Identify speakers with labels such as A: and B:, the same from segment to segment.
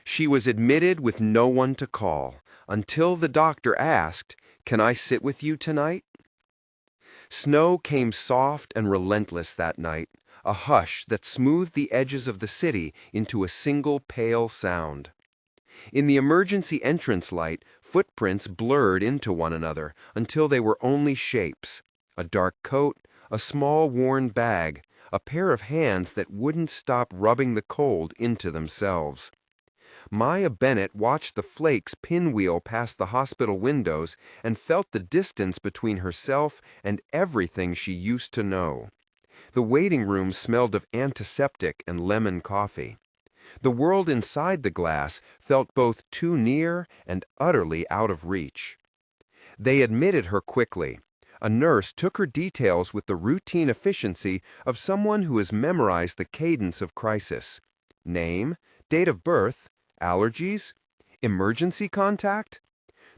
A: She was admitted with no one to call, until the doctor asked, "Can I sit with you tonight?" Snow came soft and relentless that night, a hush that smoothed the edges of the city into a single pale sound. In the emergency entrance light, footprints blurred into one another until they were only shapes: a dark coat, a small worn bag, a pair of hands that wouldn't stop rubbing the cold into themselves. Maya Bennett watched the flakes pinwheel past the hospital windows and felt the distance between herself and everything she used to know. The waiting room smelled of antiseptic and lemon coffee. The world inside the glass felt both too near and utterly out of reach. They admitted her quickly. A nurse took her details with the routine efficiency of someone who has memorized the cadence of crisis. Name, date of birth, allergies, emergency contact?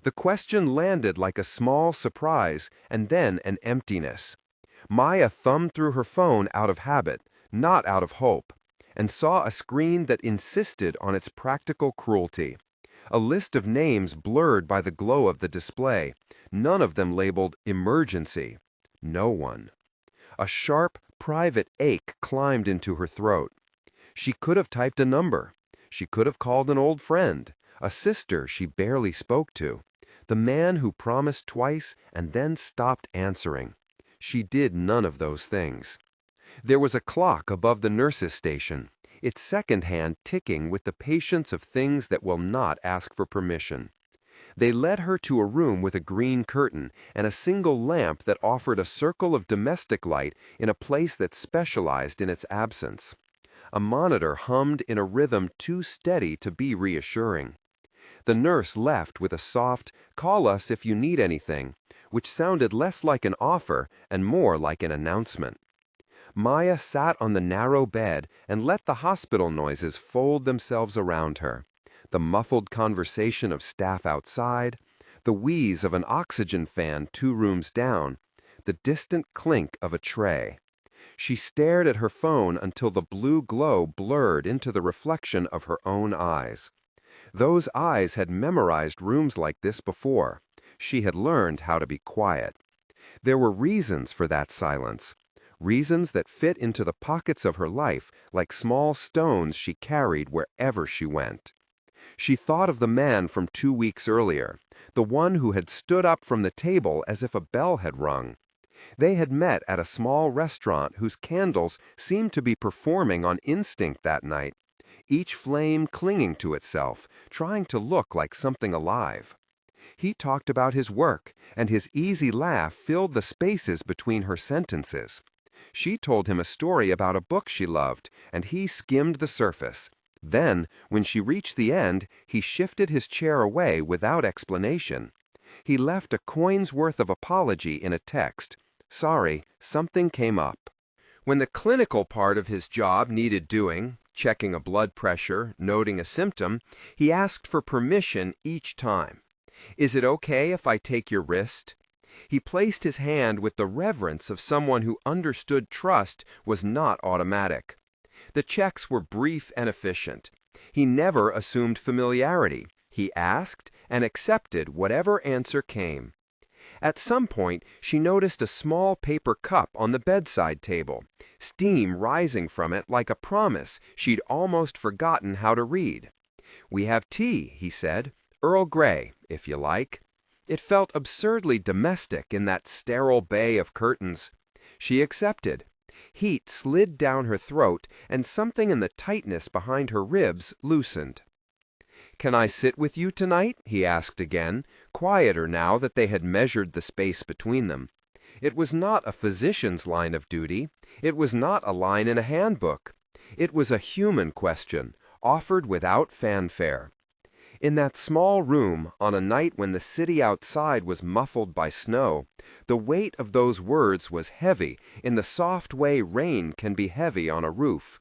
A: The question landed like a small surprise and then an emptiness. Maya thumbed through her phone out of habit, not out of hope, and saw a screen that insisted on its practical cruelty. A list of names blurred by the glow of the display, none of them labeled emergency. No one. A sharp, private ache climbed into her throat. She could have typed a number. She could have called an old friend, a sister she barely spoke to, the man who promised twice and then stopped answering. She did none of those things. There was a clock above the nurse's station, its second hand ticking with the patience of things that will not ask for permission. They led her to a room with a green curtain and a single lamp that offered a circle of domestic light in a place that specialized in its absence. A monitor hummed in a rhythm too steady to be reassuring. The nurse left with a soft, "Call us if you need anything," which sounded less like an offer and more like an announcement. Maya sat on the narrow bed and let the hospital noises fold themselves around her. The muffled conversation of staff outside, the wheeze of an oxygen fan 2 rooms down, the distant clink of a tray. She stared at her phone until the blue glow blurred into the reflection of her own eyes. Those eyes had memorized rooms like this before. She had learned how to be quiet. There were reasons for that silence, reasons that fit into the pockets of her life like small stones she carried wherever she went. She thought of the man from 2 weeks earlier, the one who had stood up from the table as if a bell had rung. They had met at a small restaurant whose candles seemed to be performing on instinct that night, each flame clinging to itself, trying to look like something alive. He talked about his work, and his easy laugh filled the spaces between her sentences. She told him a story about a book she loved, and he skimmed the surface. Then, when she reached the end, he shifted his chair away without explanation. He left a coin's worth of apology in a text. "Sorry, something came up." When the clinical part of his job needed doing, checking a blood pressure, noting a symptom, he asked for permission each time. "Is it okay if I take your wrist?" He placed his hand with the reverence of someone who understood trust was not automatic. The checks were brief and efficient. He never assumed familiarity. He asked and accepted whatever answer came. At some point, she noticed a small paper cup on the bedside table, steam rising from it like a promise she'd almost forgotten how to read. "We have tea," he said. "Earl Grey, if you like." It felt absurdly domestic in that sterile bay of curtains. She accepted. Heat slid down her throat, and something in the tightness behind her ribs loosened. "Can I sit with you tonight?" he asked again, quieter now that they had measured the space between them. It was not a physician's line of duty. It was not a line in a handbook. It was a human question, offered without fanfare. In that small room, on a night when the city outside was muffled by snow, the weight of those words was heavy in the soft way rain can be heavy on a roof.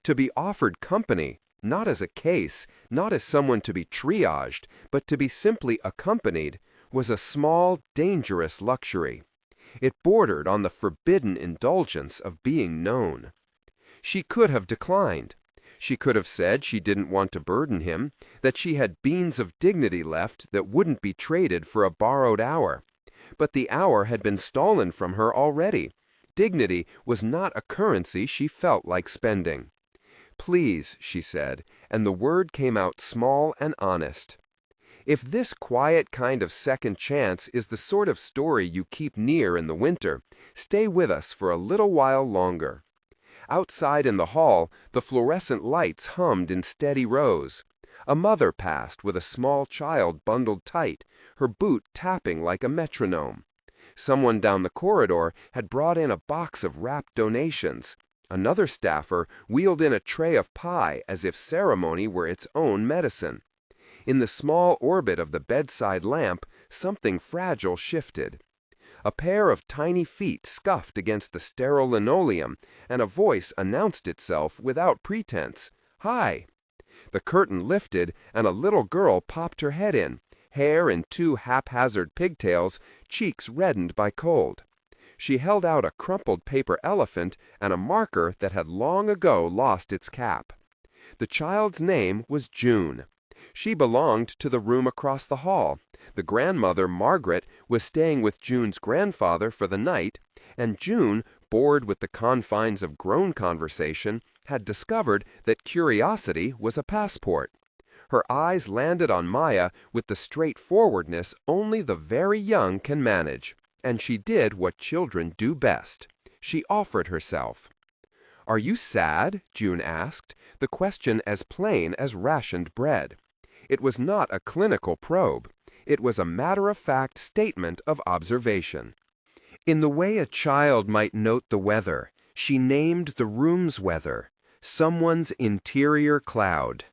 A: To be offered company, not as a case, not as someone to be triaged, but to be simply accompanied, was a small, dangerous luxury. It bordered on the forbidden indulgence of being known. She could have declined. She could have said she didn't want to burden him, that she had beans of dignity left that wouldn't be traded for a borrowed hour. But the hour had been stolen from her already. Dignity was not a currency she felt like spending. "Please," she said, and the word came out small and honest. "If this quiet kind of second chance is the sort of story you keep near in the winter, stay with us for a little while longer." Outside in the hall, the fluorescent lights hummed in steady rows. A mother passed with a small child bundled tight, her boot tapping like a metronome. Someone down the corridor had brought in a box of wrapped donations. Another staffer wheeled in a tray of pie as if ceremony were its own medicine. In the small orbit of the bedside lamp, something fragile shifted. A pair of tiny feet scuffed against the sterile linoleum, and a voice announced itself without pretense. "Hi!" The curtain lifted, and a little girl popped her head in, hair in two haphazard pigtails, cheeks reddened by cold. She held out a crumpled paper elephant and a marker that had long ago lost its cap. The child's name was June. She belonged to the room across the hall. The grandmother, Margaret, was staying with June's grandfather for the night, and June, bored with the confines of grown conversation, had discovered that curiosity was a passport. Her eyes landed on Maya with the straightforwardness only the very young can manage, and she did what children do best. She offered herself. "Are you sad?" June asked, the question as plain as rationed bread. It was not a clinical probe. It was a matter-of-fact statement of observation. In the way a child might note the weather, she named the room's weather, someone's interior cloud.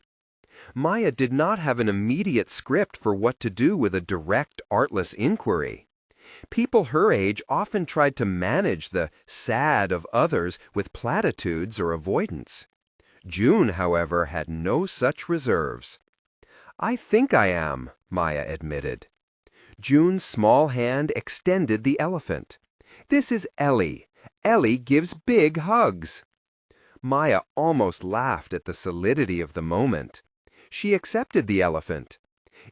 A: Maya did not have an immediate script for what to do with a direct, artless inquiry. People her age often tried to manage the sad of others with platitudes or avoidance. June, however, had no such reserves. "I think I am," Maya admitted. June's small hand extended the elephant. "This is Ellie. Ellie gives big hugs." Maya almost laughed at the solidity of the moment. She accepted the elephant.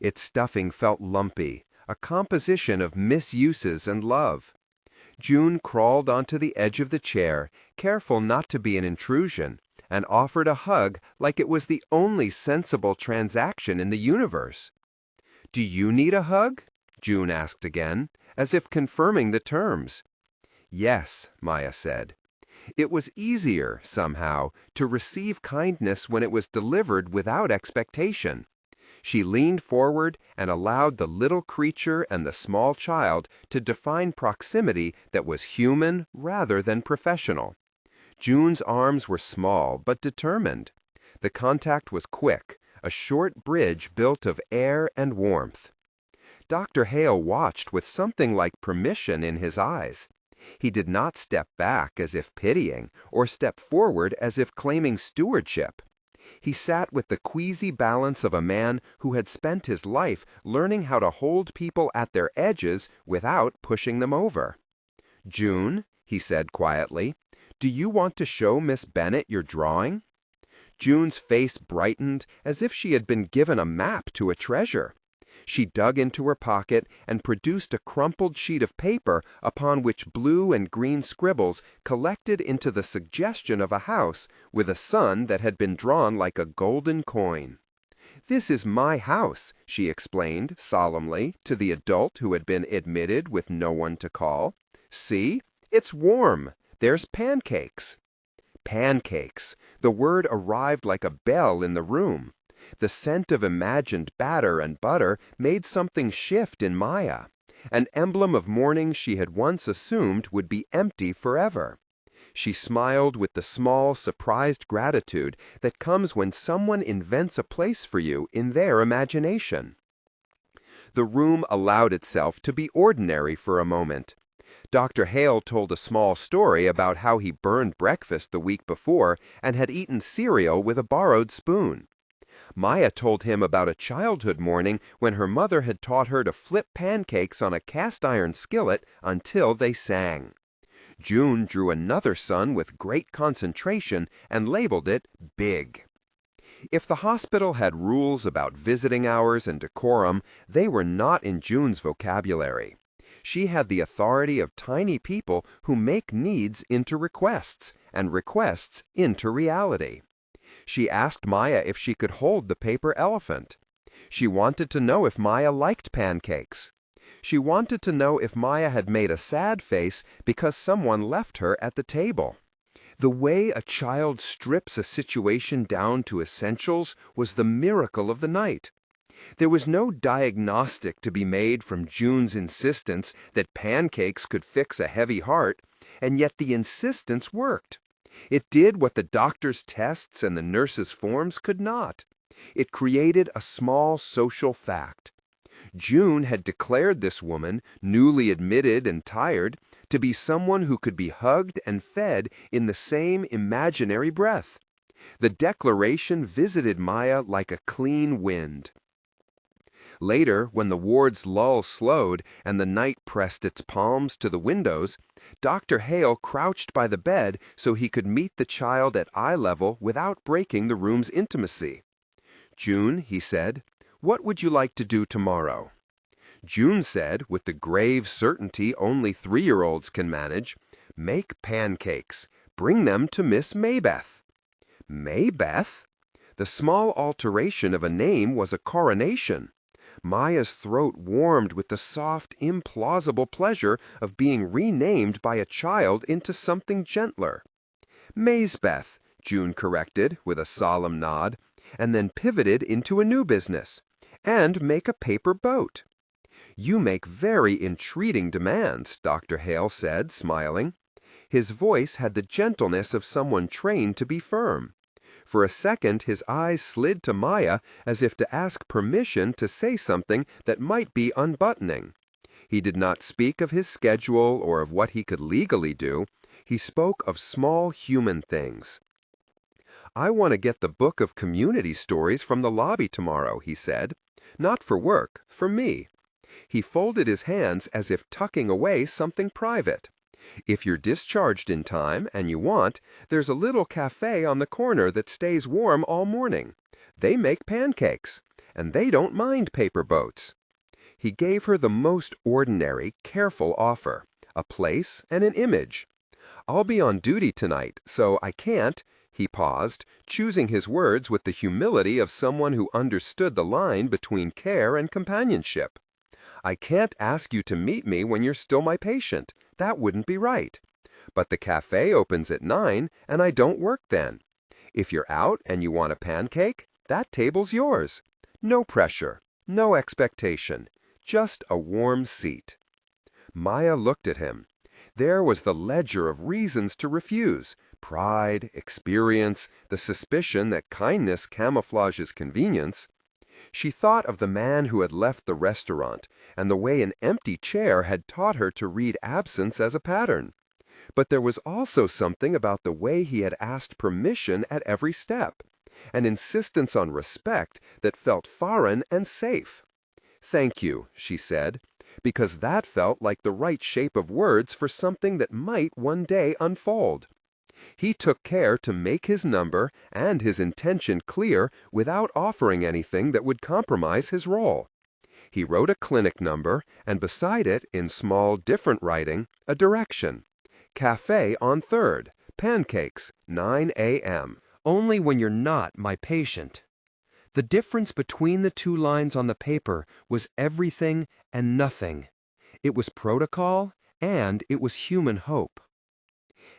A: Its stuffing felt lumpy, a composition of misuses and love. June crawled onto the edge of the chair, careful not to be an intrusion, and offered a hug like it was the only sensible transaction in the universe. "Do you need a hug?" June asked again, as if confirming the terms. "Yes," Maya said. It was easier, somehow, to receive kindness when it was delivered without expectation. She leaned forward and allowed the little creature and the small child to define proximity that was human rather than professional. June's arms were small but determined. The contact was quick, a short bridge built of air and warmth. Dr. Hale watched with something like permission in his eyes. He did not step back as if pitying, or step forward as if claiming stewardship. He sat with the queasy balance of a man who had spent his life learning how to hold people at their edges without pushing them over. "June," he said quietly, "do you want to show Miss Bennett your drawing?" June's face brightened as if she had been given a map to a treasure. She dug into her pocket and produced a crumpled sheet of paper upon which blue and green scribbles collected into the suggestion of a house with a sun that had been drawn like a golden coin. "This is my house," she explained solemnly to the adult who had been admitted with no one to call. "See, it's warm. There's pancakes." Pancakes. The word arrived like a bell in the room. The scent of imagined batter and butter made something shift in Maya, an emblem of mornings she had once assumed would be empty forever. She smiled with the small, surprised gratitude that comes when someone invents a place for you in their imagination. The room allowed itself to be ordinary for a moment. Dr. Hale told a small story about how he burned breakfast the week before and had eaten cereal with a borrowed spoon. Maya told him about a childhood morning when her mother had taught her to flip pancakes on a cast-iron skillet until they sang. June drew another sun with great concentration and labeled it Big. If the hospital had rules about visiting hours and decorum, they were not in June's vocabulary. She had the authority of tiny people who make needs into requests, and requests into reality. She asked Maya if she could hold the paper elephant. She wanted to know if Maya liked pancakes. She wanted to know if Maya had made a sad face because someone left her at the table. The way a child strips a situation down to essentials was the miracle of the night. There was no diagnostic to be made from June's insistence that pancakes could fix a heavy heart, and yet the insistence worked. It did what the doctor's tests and the nurse's forms could not. It created a small social fact. June had declared this woman, newly admitted and tired, to be someone who could be hugged and fed in the same imaginary breath. The declaration visited Maya like a clean wind. Later, when the ward's lull slowed and the night pressed its palms to the windows, Dr. Hale crouched by the bed so he could meet the child at eye level without breaking the room's intimacy. "June," he said, "what would you like to do tomorrow?" June said, with the grave certainty only 3-year-olds can manage, "Make pancakes. Bring them to Miss Maybeth." Maybeth? The small alteration of a name was a coronation. Maya's throat warmed with the soft, implausible pleasure of being renamed by a child into something gentler. "Maysbeth," June corrected with a solemn nod, and then pivoted into a new business. "And make a paper boat." "You make very entreating demands," Dr. Hale said, smiling. His voice had the gentleness of someone trained to be firm. For a second his eyes slid to Maya as if to ask permission to say something that might be unbuttoning. He did not speak of his schedule or of what he could legally do. He spoke of small human things. "I want to get the book of community stories from the lobby tomorrow," he said. "Not for work, for me." He folded his hands as if tucking away something private. "If you're discharged in time and you want, there's a little cafe on the corner that stays warm all morning. They make pancakes, and they don't mind paper boats." He gave her the most ordinary, careful offer, a place and an image. "I'll be on duty tonight, so I can't—" He paused, choosing his words with the humility of someone who understood the line between care and companionship. "I can't ask you to meet me when you're still my patient. That wouldn't be right. But the cafe opens at 9, and I don't work then. If you're out and you want a pancake, that table's yours. No pressure, no expectation, just a warm seat." Maya looked at him. There was the ledger of reasons to refuse: pride, experience, the suspicion that kindness camouflages convenience. She thought of the man who had left the restaurant, and the way an empty chair had taught her to read absence as a pattern. But there was also something about the way he had asked permission at every step, an insistence on respect that felt foreign and safe. "Thank you," she said, because that felt like the right shape of words for something that might one day unfold. He took care to make his number and his intention clear without offering anything that would compromise his role. He wrote a clinic number, and beside it, in small, different writing, a direction: "Cafe on 3rd, pancakes, 9 a.m. Only when you're not my patient." The difference between the two lines on the paper was everything and nothing. It was protocol, and it was human hope.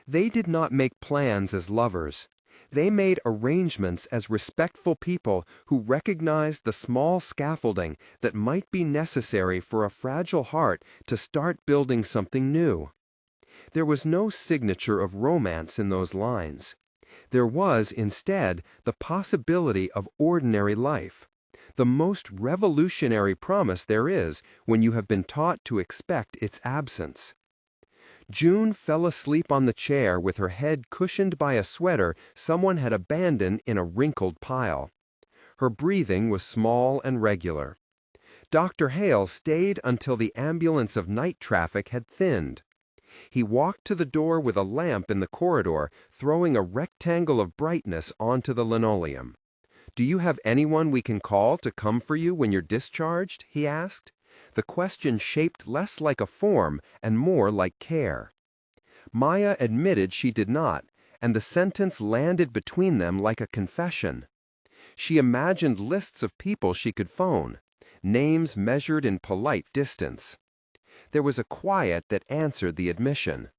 A: They did not make plans as lovers. They made arrangements as respectful people who recognized the small scaffolding that might be necessary for a fragile heart to start building something new. There was no signature of romance in those lines. There was, instead, the possibility of ordinary life, the most revolutionary promise there is when you have been taught to expect its absence. June fell asleep on the chair with her head cushioned by a sweater someone had abandoned in a wrinkled pile. Her breathing was small and regular. Dr. Hale stayed until the ambulance of night traffic had thinned. He walked to the door with a lamp in the corridor, throwing a rectangle of brightness onto the linoleum. Do you have anyone we can call to come for you when you're discharged? He asked. The question shaped less like a form and more like care. Maya admitted she did not, and the sentence landed between them like a confession. She imagined lists of people she could phone, names measured in polite distance. There was a quiet that answered the admission.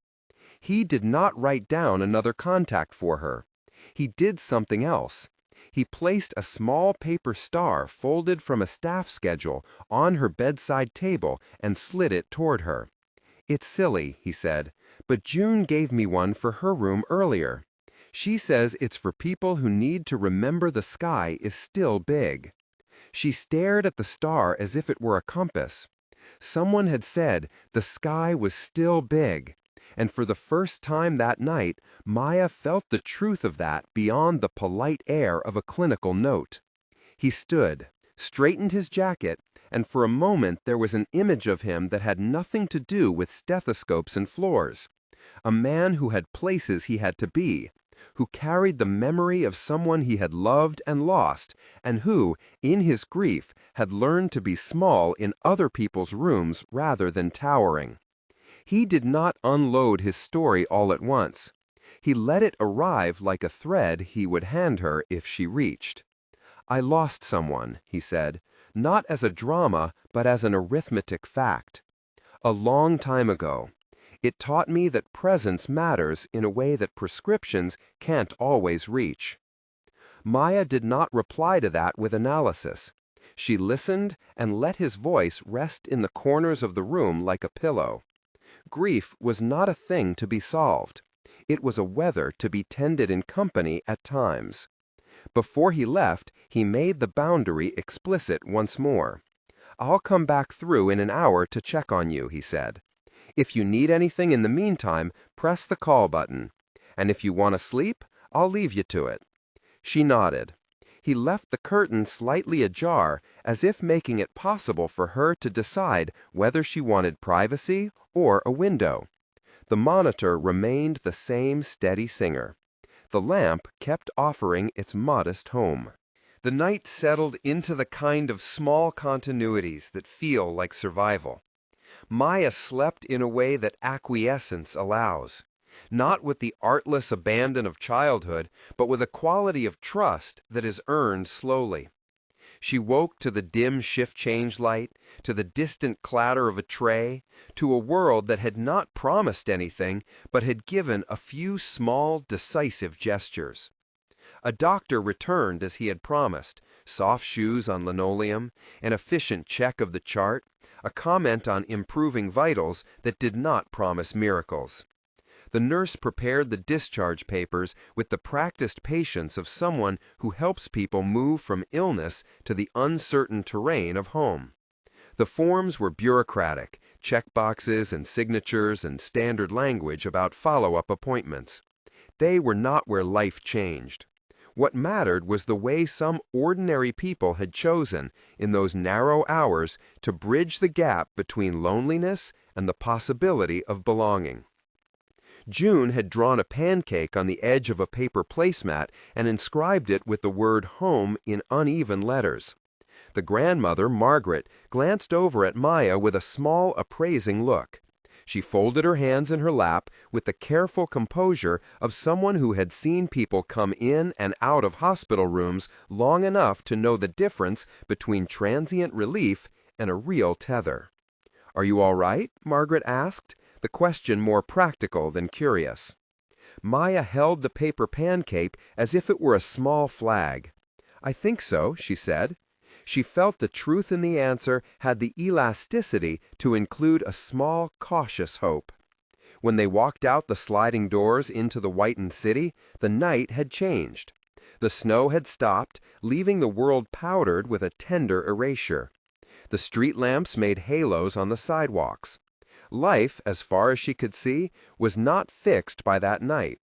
A: He did not write down another contact for her. He did something else. He placed a small paper star folded from a staff schedule on her bedside table and slid it toward her. "It's silly," he said, "but June gave me one for her room earlier. She says it's for people who need to remember the sky is still big." She stared at the star as if it were a compass. Someone had said the sky was still big, and for the first time that night, Maya felt the truth of that beyond the polite air of a clinical note. He stood, straightened his jacket, and for a moment there was an image of him that had nothing to do with stethoscopes and floors. A man who had places he had to be, who carried the memory of someone he had loved and lost, and who, in his grief, had learned to be small in other people's rooms rather than towering. He did not unload his story all at once. He let it arrive like a thread he would hand her if she reached. "I lost someone," he said, "not as a drama, but as an arithmetic fact. A long time ago. It taught me that presence matters in a way that prescriptions can't always reach." Maya did not reply to that with analysis. She listened and let his voice rest in the corners of the room like a pillow. Grief was not a thing to be solved. It was a weather to be tended in company at times. Before he left, he made the boundary explicit once more. "I'll come back through in an hour to check on you," he said. "If you need anything in the meantime, press the call button. And if you want to sleep, I'll leave you to it." She nodded. He left the curtain slightly ajar, as if making it possible for her to decide whether she wanted privacy or a window. The monitor remained the same steady singer. The lamp kept offering its modest home. The night settled into the kind of small continuities that feel like survival. Maya slept in a way that acquiescence allows, not with the artless abandon of childhood, but with a quality of trust that is earned slowly. She woke to the dim shift-change light, to the distant clatter of a tray, to a world that had not promised anything, but had given a few small, decisive gestures. A doctor returned as he had promised, soft shoes on linoleum, an efficient check of the chart, a comment on improving vitals that did not promise miracles. The nurse prepared the discharge papers with the practiced patience of someone who helps people move from illness to the uncertain terrain of home. The forms were bureaucratic, checkboxes and signatures and standard language about follow-up appointments. They were not where life changed. What mattered was the way some ordinary people had chosen, in those narrow hours, to bridge the gap between loneliness and the possibility of belonging. June had drawn a pancake on the edge of a paper placemat and inscribed it with the word home in uneven letters. The grandmother, Margaret, glanced over at Maya with a small, appraising look. She folded her hands in her lap with the careful composure of someone who had seen people come in and out of hospital rooms long enough to know the difference between transient relief and a real tether. "Are you all right?" Margaret asked, the question more practical than curious. Maya held the paper pancake as if it were a small flag. "I think so," she said. She felt the truth in the answer had the elasticity to include a small, cautious hope. When they walked out the sliding doors into the whitened city, the night had changed. The snow had stopped, leaving the world powdered with a tender erasure. The street lamps made halos on the sidewalks. Life, as far as she could see, was not fixed by that night.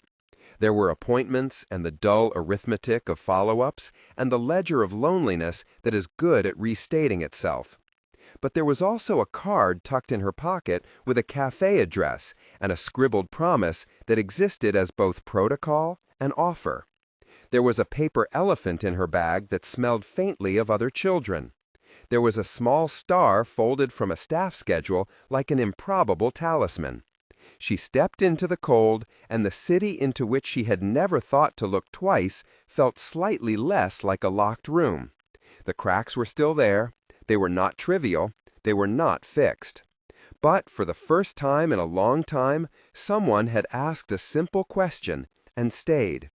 A: There were appointments and the dull arithmetic of follow-ups and the ledger of loneliness that is good at restating itself. But there was also a card tucked in her pocket with a cafe address and a scribbled promise that existed as both protocol and offer. There was a paper elephant in her bag that smelled faintly of other children. There was a small star folded from a staff schedule like an improbable talisman. She stepped into the cold, and the city into which she had never thought to look twice felt slightly less like a locked room. The cracks were still there. They were not trivial. They were not fixed. But for the first time in a long time, someone had asked a simple question and stayed.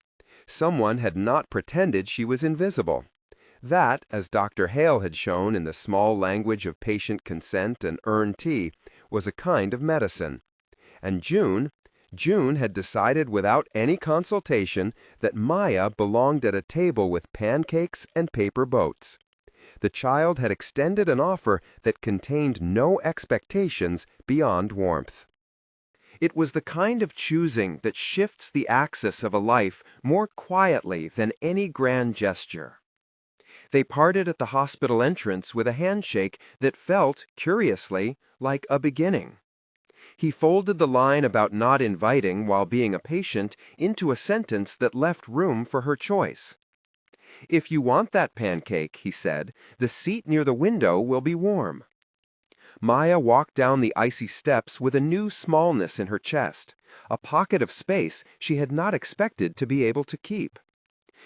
A: Someone had not pretended she was invisible. That, as Dr. Hale had shown in the small language of patient consent and earned tea, was a kind of medicine. And June had decided without any consultation that Maya belonged at a table with pancakes and paper boats. The child had extended an offer that contained no expectations beyond warmth. It was the kind of choosing that shifts the axis of a life more quietly than any grand gesture. They parted at the hospital entrance with a handshake that felt, curiously, like a beginning. He folded the line about not inviting while being a patient into a sentence that left room for her choice. "If you want that pancake," he said, "the seat near the window will be warm." Maya walked down the icy steps with a new smallness in her chest, a pocket of space she had not expected to be able to keep.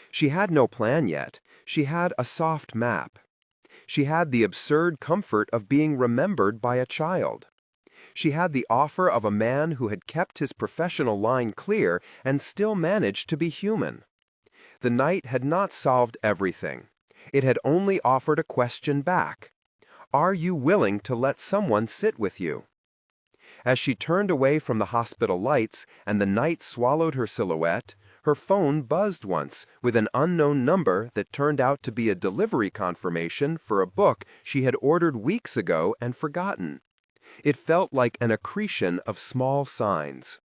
A: She had no plan yet. She had a soft map. She had the absurd comfort of being remembered by a child. She had the offer of a man who had kept his professional line clear and still managed to be human. The night had not solved everything. It had only offered a question back. Are you willing to let someone sit with you? As she turned away from the hospital lights and the night swallowed her silhouette, her phone buzzed once with an unknown number that turned out to be a delivery confirmation for a book she had ordered weeks ago and forgotten. It felt like an accretion of small signs.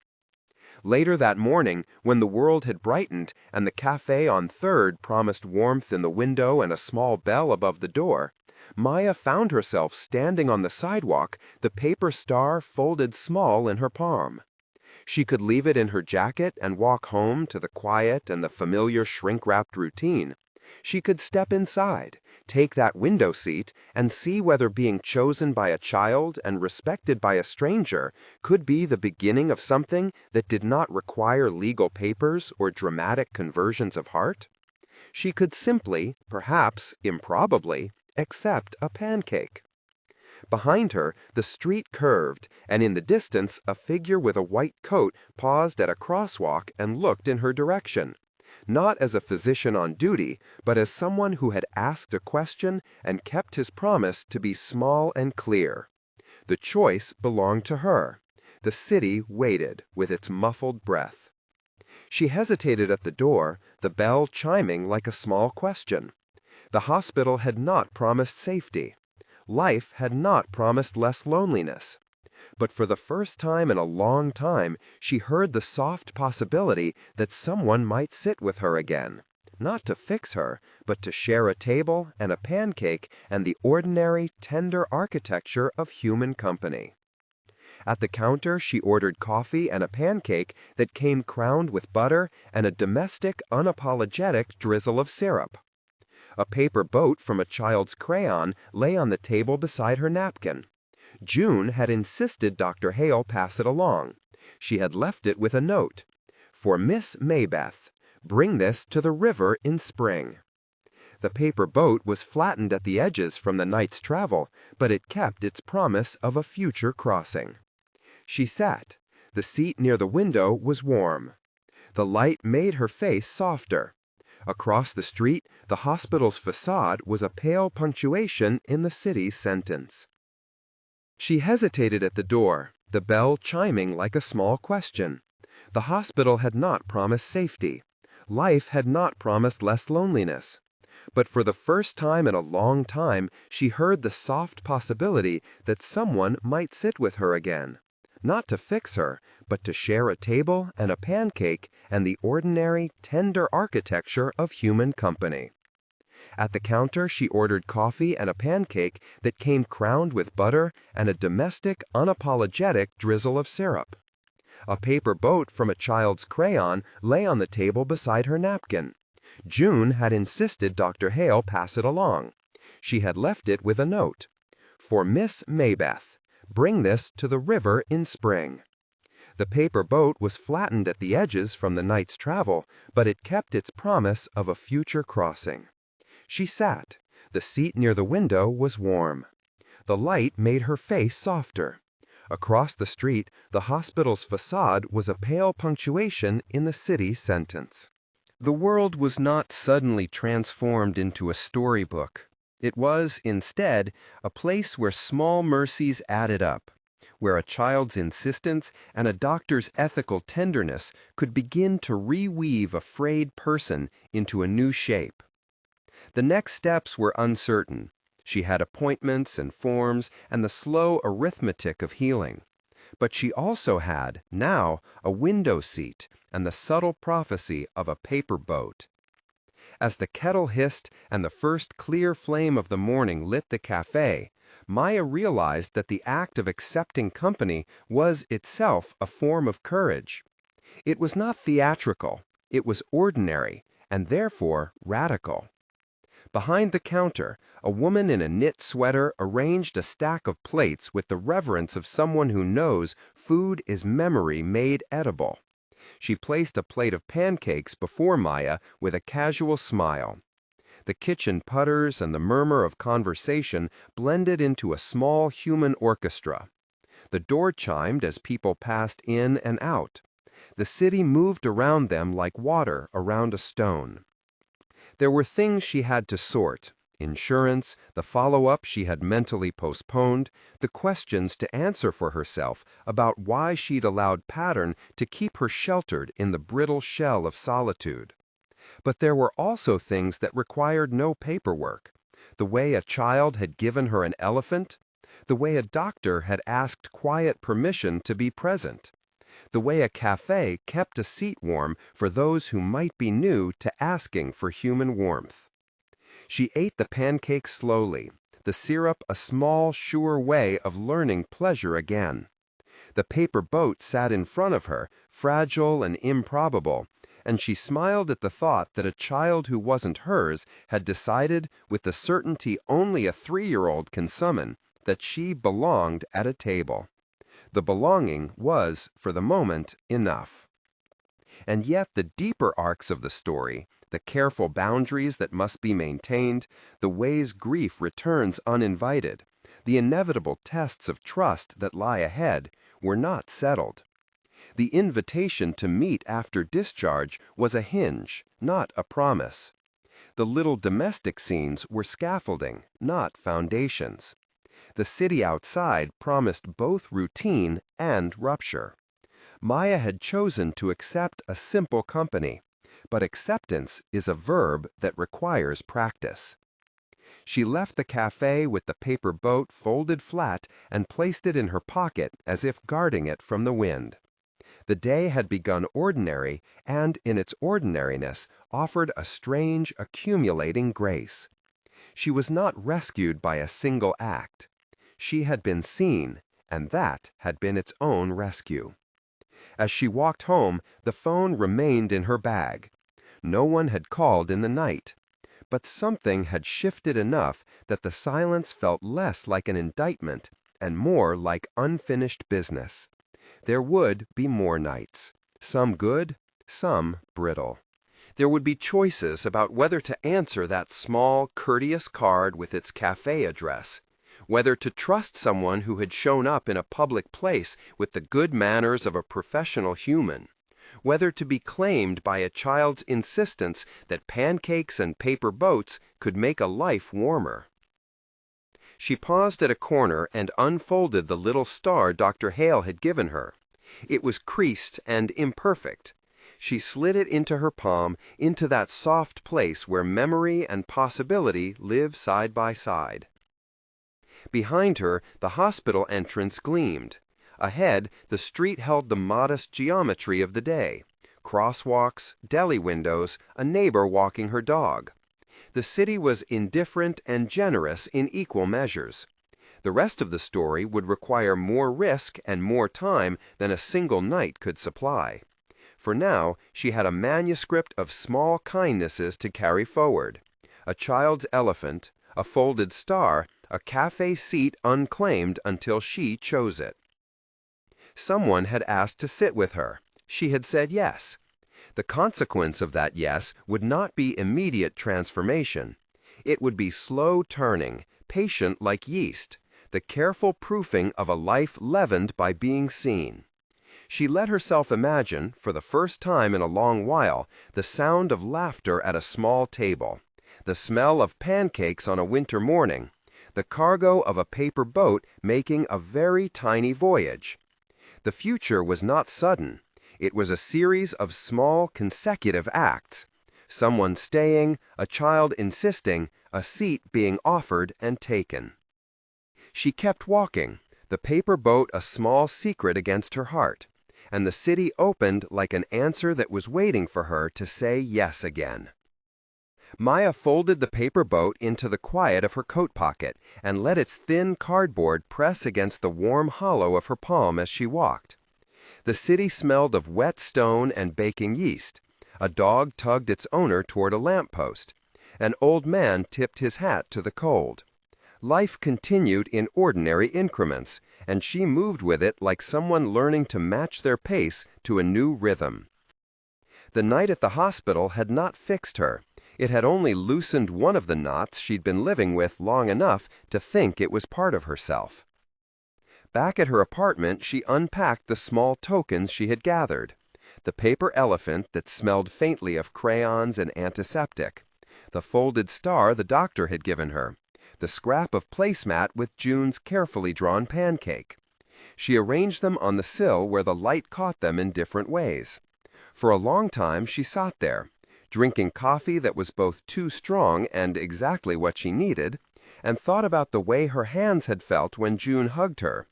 A: Later that morning, when the world had brightened and the cafe on 3rd promised warmth in the window and a small bell above the door, Maya found herself standing on the sidewalk, the paper star folded small in her palm. She could leave it in her jacket and walk home to the quiet and the familiar shrink-wrapped routine. She could step inside, take that window seat, and see whether being chosen by a child and respected by a stranger could be the beginning of something that did not require legal papers or dramatic conversions of heart. She could simply, perhaps improbably, accept a pancake. Behind her, the street curved, and in the distance, a figure with a white coat paused at a crosswalk and looked in her direction. Not as a physician on duty, but as someone who had asked a question and kept his promise to be small and clear. The choice belonged to her. The city waited with its muffled breath. She hesitated at the door, the bell chiming like a small question. The hospital had not promised safety. Life had not promised less loneliness. But for the first time in a long time, she heard the soft possibility that someone might sit with her again, not to fix her, but to share a table and a pancake and the ordinary, tender architecture of human company. At the counter, she ordered coffee and a pancake that came crowned with butter and a domestic, unapologetic drizzle of syrup. A paper boat from a child's crayon lay on the table beside her napkin. June had insisted Dr. Hale pass it along. She had left it with a note. "For Miss Maybeth, bring this to the river in spring." The paper boat was flattened at the edges from the night's travel, but it kept its promise of a future crossing. She sat. The seat near the window was warm. The light made her face softer. Across the street, the hospital's facade was a pale punctuation in the city's sentence. She hesitated at the door, the bell chiming like a small question. The hospital had not promised safety. Life had not promised less loneliness. But for the first time in a long time, she heard the soft possibility that someone might sit with her again. Not to fix her, but to share a table and a pancake and the ordinary, tender architecture of human company. At the counter, she ordered coffee and a pancake that came crowned with butter and a domestic, unapologetic drizzle of syrup. A paper boat from a child's crayon lay on the table beside her napkin. June had insisted Dr. Hale pass it along. She had left it with a note. For Miss Maybeth, bring this to the river in spring. The paper boat was flattened at the edges from the night's travel, but it kept its promise of a future crossing. She sat. The seat near the window was warm. The light made her face softer. Across the street, the hospital's facade was a pale punctuation in the city sentence. The world was not suddenly transformed into a storybook. It was, instead, a place where small mercies added up, where a child's insistence and a doctor's ethical tenderness could begin to reweave a frayed person into a new shape. The next steps were uncertain. She had appointments and forms and the slow arithmetic of healing. But she also had, now, a window seat and the subtle prophecy of a paper boat. As the kettle hissed and the first clear flame of the morning lit the cafe, Maya realized that the act of accepting company was itself a form of courage. It was not theatrical, it was ordinary, and therefore radical. Behind the counter, a woman in a knit sweater arranged a stack of plates with the reverence of someone who knows food is memory made edible. She placed a plate of pancakes before Maya with a casual smile. The kitchen putters and the murmur of conversation blended into a small human orchestra. The door chimed as people passed in and out. The city moved around them like water around a stone. There were things she had to sort: insurance, the follow-up she had mentally postponed, the questions to answer for herself about why she'd allowed pattern to keep her sheltered in the brittle shell of solitude. But there were also things that required no paperwork: the way a child had given her an elephant, the way a doctor had asked quiet permission to be present, the way a cafe kept a seat warm for those who might be new to asking for human warmth. She ate the pancakes slowly, the syrup a small, sure way of learning pleasure again. The paper boat sat in front of her, fragile and improbable, and she smiled at the thought that a child who wasn't hers had decided, with the certainty only a 3-year-old can summon, that she belonged at a table. The belonging was, for the moment, enough. And yet the deeper arcs of the story, the careful boundaries that must be maintained, the ways grief returns uninvited, the inevitable tests of trust that lie ahead, were not settled. The invitation to meet after discharge was a hinge, not a promise. The little domestic scenes were scaffolding, not foundations. The city outside promised both routine and rupture. Maya had chosen to accept a simple company, but acceptance is a verb that requires practice. She left the cafe with the paper boat folded flat and placed it in her pocket as if guarding it from the wind. The day had begun ordinary and, in its ordinariness, offered a strange, accumulating grace. She was not rescued by a single act. She had been seen, and that had been its own rescue. As she walked home, the phone remained in her bag. No one had called in the night, but something had shifted enough that the silence felt less like an indictment and more like unfinished business. There would be more nights, some good, some brittle. There would be choices about whether to answer that small, courteous card with its cafe address, whether to trust someone who had shown up in a public place with the good manners of a professional human, whether to be claimed by a child's insistence that pancakes and paper boats could make a life warmer. She paused at a corner and unfolded the little star Dr. Hale had given her. It was creased and imperfect. She slid it into her palm, into that soft place where memory and possibility live side by side. Behind her, the hospital entrance gleamed. Ahead, the street held the modest geometry of the day: crosswalks, deli windows, a neighbor walking her dog. The city was indifferent and generous in equal measures. The rest of the story would require more risk and more time than a single night could supply. For now, she had a manuscript of small kindnesses to carry forward. A child's elephant, a folded star, a cafe seat unclaimed until she chose it. Someone had asked to sit with her. She had said yes. The consequence of that yes would not be immediate transformation. It would be slow turning, patient like yeast, the careful proofing of a life leavened by being seen. She let herself imagine, for the first time in a long while, the sound of laughter at a small table, the smell of pancakes on a winter morning, the cargo of a paper boat making a very tiny voyage. The future was not sudden. It was a series of small consecutive acts. Someone staying, a child insisting, a seat being offered and taken. She kept walking, the paper boat a small secret against her heart, and the city opened like an answer that was waiting for her to say yes again. Maya folded the paper boat into the quiet of her coat pocket and let its thin cardboard press against the warm hollow of her palm as she walked. The city smelled of wet stone and baking yeast. A dog tugged its owner toward a lamppost. An old man tipped his hat to the cold. Life continued in ordinary increments, and she moved with it like someone learning to match their pace to a new rhythm. The night at the hospital had not fixed her. It had only loosened one of the knots she'd been living with long enough to think it was part of herself. Back at her apartment, she unpacked the small tokens she had gathered. The paper elephant that smelled faintly of crayons and antiseptic. The folded star the doctor had given her. The scrap of placemat with June's carefully drawn pancake. She arranged them on the sill where the light caught them in different ways. For a long time she sat there, drinking coffee that was both too strong and exactly what she needed, and thought about the way her hands had felt when June hugged her,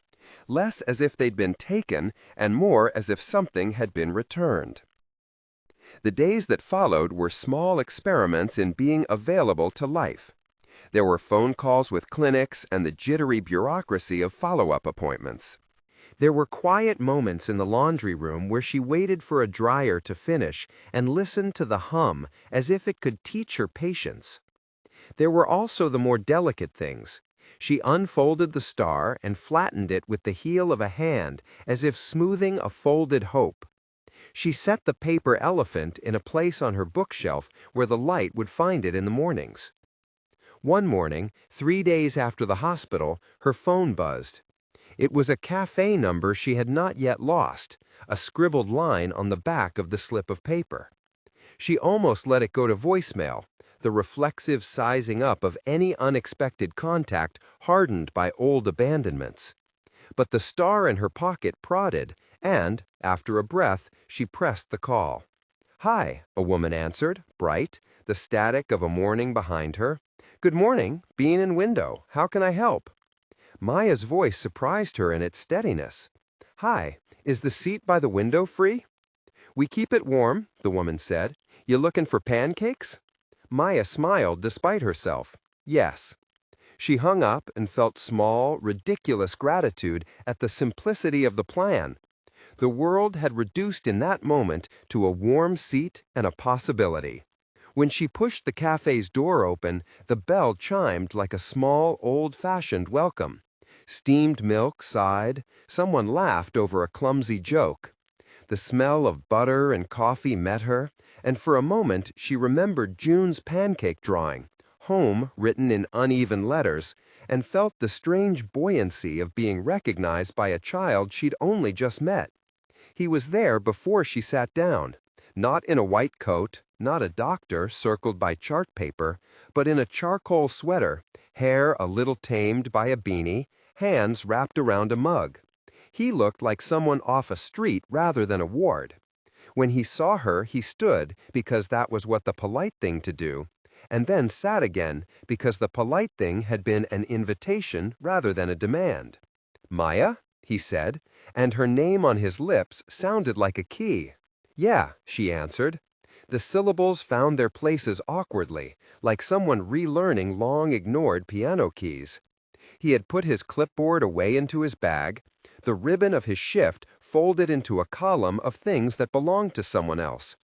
A: less as if they'd been taken and more as if something had been returned. The days that followed were small experiments in being available to life. There were phone calls with clinics and the jittery bureaucracy of follow-up appointments. There were quiet moments in the laundry room where she waited for a dryer to finish and listened to the hum as if it could teach her patience. There were also the more delicate things. She unfolded the star and flattened it with the heel of a hand as if smoothing a folded hope. She set the paper elephant in a place on her bookshelf where the light would find it in the mornings. One morning, 3 days after the hospital, her phone buzzed. It was a cafe number she had not yet lost, a scribbled line on the back of the slip of paper. She almost let it go to voicemail, the reflexive sizing up of any unexpected contact hardened by old abandonments. But the star in her pocket prodded, and, after a breath, she pressed the call. "Hi," a woman answered, bright, the static of a morning behind her. "Good morning, Bean and Window. How can I help?" Maya's voice surprised her in its steadiness. "Hi, is the seat by the window free?" "We keep it warm," the woman said. "You looking for pancakes?" Maya smiled despite herself. "Yes." She hung up and felt small, ridiculous gratitude at the simplicity of the plan. The world had reduced in that moment to a warm seat and a possibility. When she pushed the cafe's door open, the bell chimed like a small, old-fashioned welcome. Steamed milk sighed. Someone laughed over a clumsy joke. The smell of butter and coffee met her, and for a moment she remembered June's pancake drawing, home written in uneven letters, and felt the strange buoyancy of being recognized by a child she'd only just met. He was there before she sat down, not in a white coat, not a doctor circled by chart paper, but in a charcoal sweater, hair a little tamed by a beanie, hands wrapped around a mug. He looked like someone off a street rather than a ward. When he saw her, he stood, because that was what the polite thing to do, and then sat again, because the polite thing had been an invitation rather than a demand. "Maya?" he said, and her name on his lips sounded like a key. "Yeah," she answered. The syllables found their places awkwardly, like someone relearning long-ignored piano keys. He had put his clipboard away into his bag. the ribbon of his shift folded into a column of things that belonged to someone else.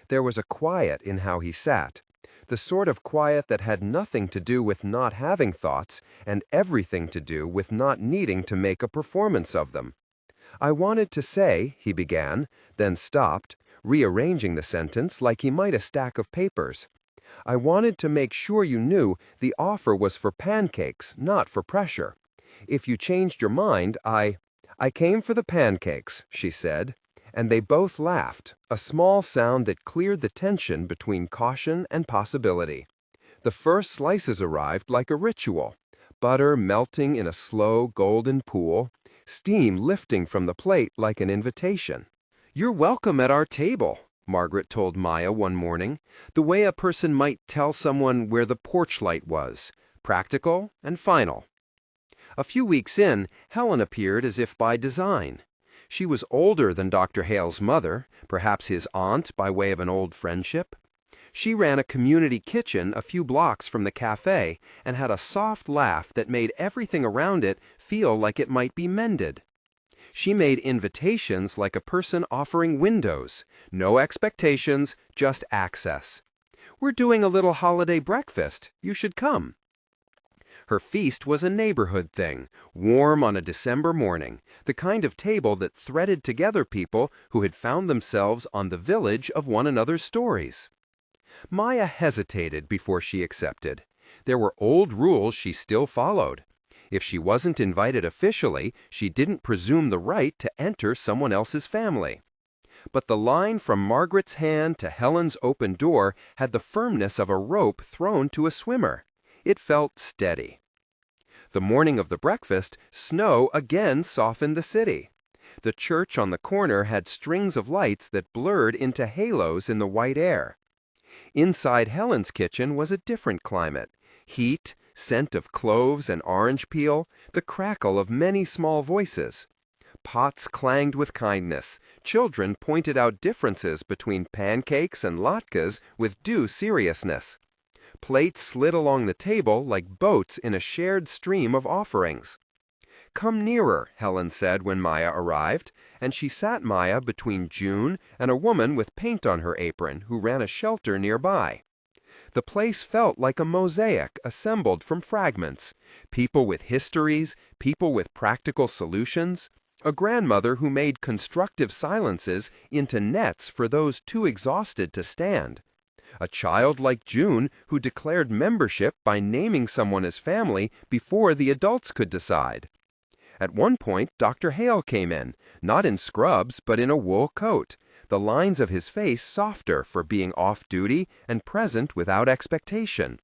A: There was a quiet in how he sat, the sort of quiet that had nothing to do with not having thoughts and everything to do with not needing to make a performance of them. "I wanted to say," he began, then stopped, rearranging the sentence like he might a stack of papers. "I wanted to make sure you knew the offer was for pancakes, not for pressure. If you changed your mind, I came for the pancakes," she said, and they both laughed, a small sound that cleared the tension between caution and possibility. The first slices arrived like a ritual, butter melting in a slow golden pool, steam lifting from the plate like an invitation. "You're welcome at our table," Margaret told Maya one morning, the way a person might tell someone where the porch light was, practical and final. A few weeks in, Helen appeared as if by design. She was older than Dr. Hale's mother, perhaps his aunt by way of an old friendship. She ran a community kitchen a few blocks from the cafe and had a soft laugh that made everything around it feel like it might be mended. She made invitations like a person offering windows, no expectations, just access. "We're doing a little holiday breakfast. You should come." Her feast was a neighborhood thing, warm on a December morning, the kind of table that threaded together people who had found themselves on the village of one another's stories. Maya hesitated before she accepted. There were old rules she still followed. If she wasn't invited officially, she didn't presume the right to enter someone else's family. But the line from Margaret's hand to Helen's open door had the firmness of a rope thrown to a swimmer. It felt steady. The morning of the breakfast, snow again softened the city. The church on the corner had strings of lights that blurred into halos in the white air. Inside Helen's kitchen was a different climate. Heat, scent of cloves and orange peel, the crackle of many small voices. Pots clanged with kindness. Children pointed out differences between pancakes and latkes with due seriousness. Plates slid along the table like boats in a shared stream of offerings. "Come nearer," Helen said when Maya arrived, and she sat Maya between June and a woman with paint on her apron who ran a shelter nearby. The place felt like a mosaic assembled from fragments, people with histories, people with practical solutions, a grandmother who made constructive silences into nets for those too exhausted to stand, a child like June who declared membership by naming someone as family before the adults could decide. At one point, Dr. Hale came in, not in scrubs but in a wool coat, the lines of his face softer for being off-duty and present without expectation.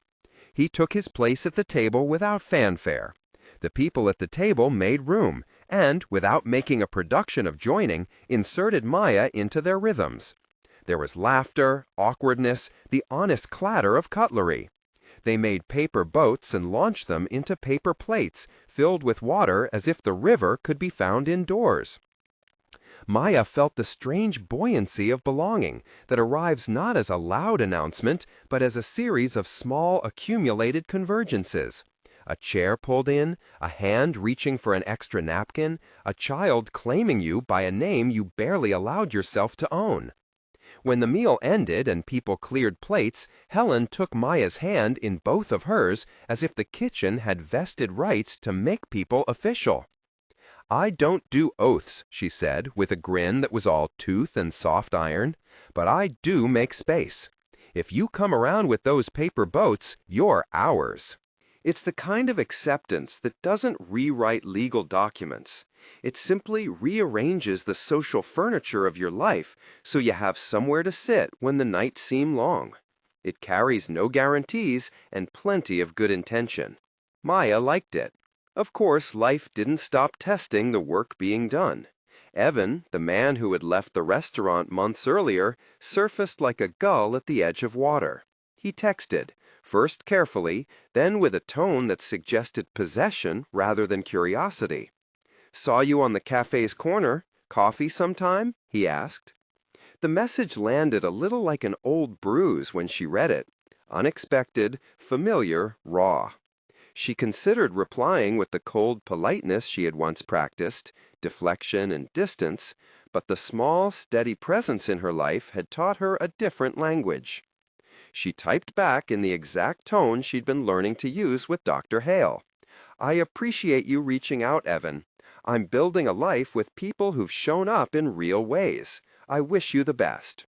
A: He took his place at the table without fanfare. The people at the table made room and, without making a production of joining, inserted Maya into their rhythms. There was laughter, awkwardness, the honest clatter of cutlery. They made paper boats and launched them into paper plates, filled with water as if the river could be found indoors. Maya felt the strange buoyancy of belonging that arrives not as a loud announcement, but as a series of small accumulated convergences. A chair pulled in, a hand reaching for an extra napkin, a child claiming you by a name you barely allowed yourself to own. When the meal ended and people cleared plates, Helen took Maya's hand in both of hers as if the kitchen had vested rights to make people official. "I don't do oaths," she said, with a grin that was all tooth and soft iron, "but I do make space. If you come around with those paper boats, you're ours." It's the kind of acceptance that doesn't rewrite legal documents. It simply rearranges the social furniture of your life so you have somewhere to sit when the nights seem long. It carries no guarantees and plenty of good intention. Maya liked it. Of course, life didn't stop testing the work being done. Evan, the man who had left the restaurant months earlier, surfaced like a gull at the edge of water. He texted, first carefully, then with a tone that suggested possession rather than curiosity. "Saw you on the cafe's corner. Coffee sometime?" he asked. The message landed a little like an old bruise when she read it. Unexpected, familiar, raw. She considered replying with the cold politeness she had once practiced, deflection and distance, but the small, steady presence in her life had taught her a different language. She typed back in the exact tone she'd been learning to use with Dr. Hale. I appreciate you reaching out, Evan. I'm building a life with people who've shown up in real ways. I wish you the best.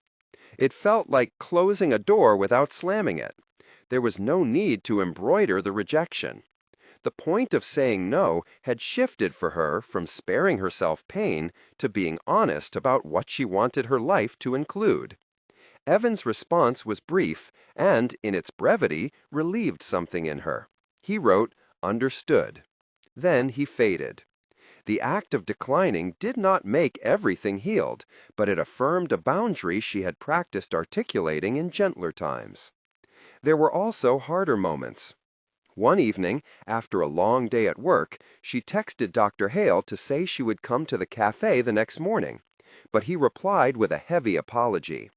A: It felt like closing a door without slamming it. There was no need to embroider the rejection. The point of saying no had shifted for her from sparing herself pain to being honest about what she wanted her life to include. Evan's response was brief and, in its brevity, relieved something in her. He wrote, "Understood." Then he faded. The act of declining did not make everything healed, but it affirmed a boundary she had practiced articulating in gentler times. There were also harder moments. One evening, after a long day at work, she texted Dr. Hale to say she would come to the cafe the next morning, but he replied with a heavy apology.